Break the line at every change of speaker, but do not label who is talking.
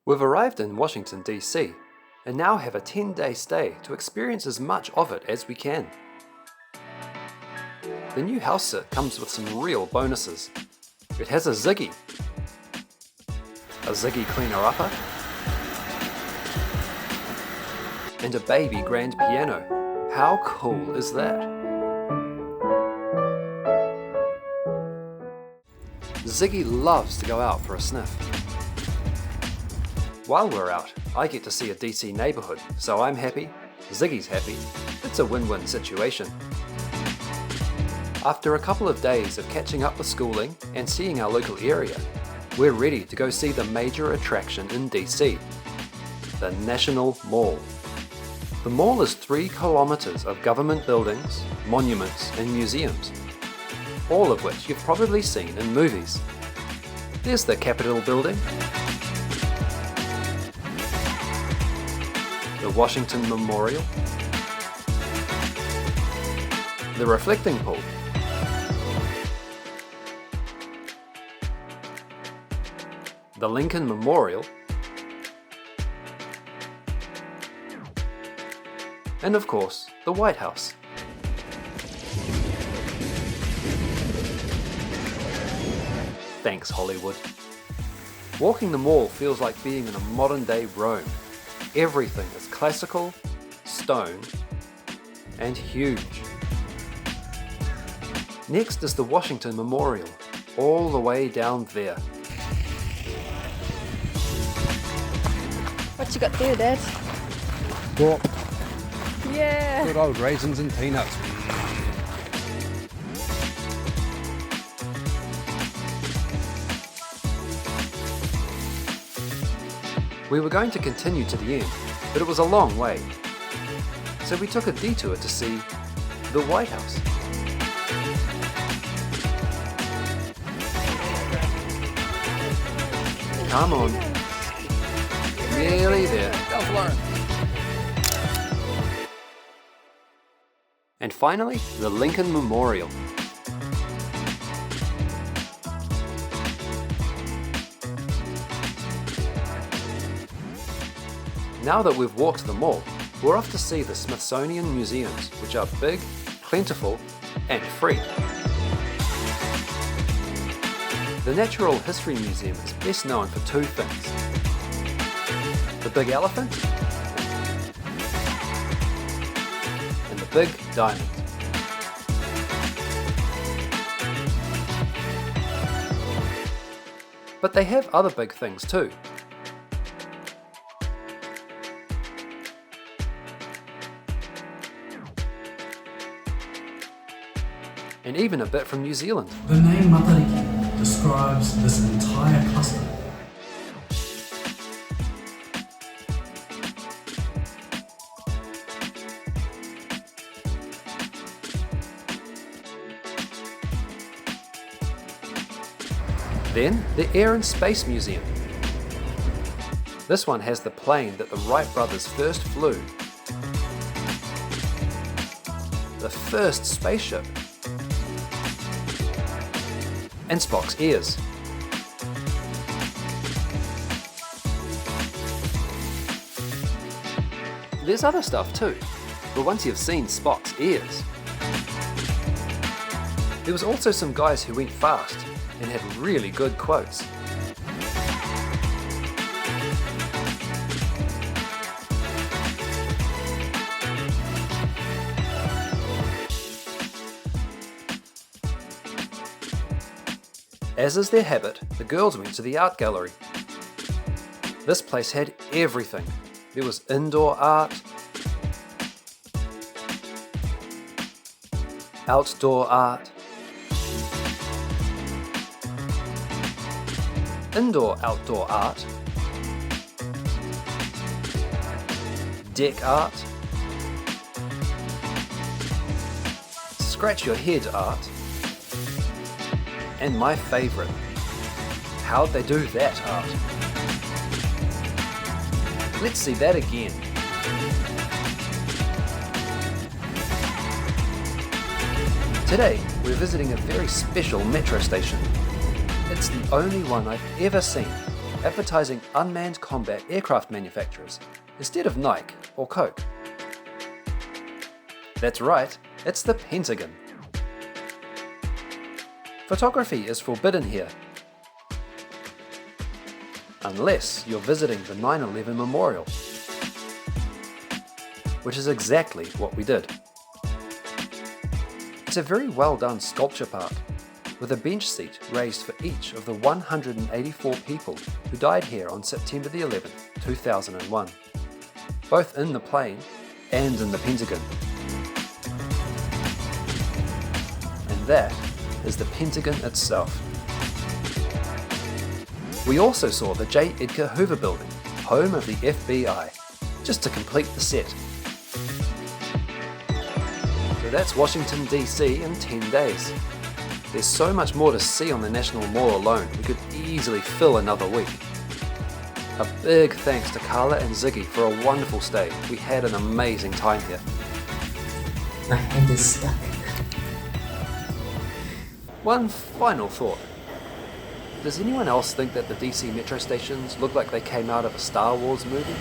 We've arrived in Washington, D.C., and now have a 10-day stay to experience as much of it as we can. The new house sit comes with some real bonuses. It has a Ziggy cleaner-upper, and a baby grand piano. How cool is that? Ziggy loves to go out for a sniff. While we're out, I get to see a DC neighbourhood, so I'm happy, Ziggy's happy. It's a win-win situation. After a couple of days of catching up with schooling and seeing our local area, we're ready to go see the major attraction in DC, the National Mall. The mall is 3 kilometres of government buildings, monuments and museums, all of which you've probably seen in movies. There's the Capitol Building, the Washington Memorial, the Reflecting Pool, the Lincoln Memorial, and of course, the White House. Thanks, Hollywood. Walking the mall feels like being in a modern-day Rome. Everything is classical, stone, and huge. Next is the Washington Memorial, all the way down there.
What you got there, Dad?
Well,
Yeah.
good old raisins and peanuts.
We were going to continue to the end, but it was a long way. So we took a detour to see the White House. Come on. Nearly there. And finally, the Lincoln Memorial. Now that we've walked the mall, we're off to see the Smithsonian Museums, which are big, plentiful, and free. The Natural History Museum is best known for 2 things: the big elephant and the big diamond. But they have other big things too. And even a bit from New Zealand.
The name Matariki describes this entire cluster.
Then, the Air and Space Museum. This one has the plane that the Wright brothers first flew. The first spaceship. And Spock's ears. There's other stuff too, but once you've seen Spock's ears. There was also some guys who went fast and had really good quotes. As is their habit, the girls went to the art gallery. This place had everything. There was indoor art, outdoor art, indoor-outdoor art, deck art, scratch-your-head art, and my favourite, how'd they do that art? Let's see that again. Today, we're visiting a very special metro station. It's the only one I've ever seen, advertising unmanned combat aircraft manufacturers instead of Nike or Coke. That's right, it's the Pentagon. Photography is forbidden here, unless you're visiting the 9/11 Memorial, which is exactly what we did. It's a very well done sculpture park, with a bench seat raised for each of the 184 people who died here on September the 11th, 2001, both in the plane and in the Pentagon. And that is the Pentagon itself. We also saw the J. Edgar Hoover Building, home of the FBI, just to complete the set. So that's Washington DC in 10 days. There's so much more to see on the National Mall alone, we could easily fill another week. A big thanks to Carla and Ziggy for a wonderful stay. We had an amazing time here.
My hand is stuck.
One final thought. Does anyone else think that the DC metro stations look like they came out of a Star Wars movie?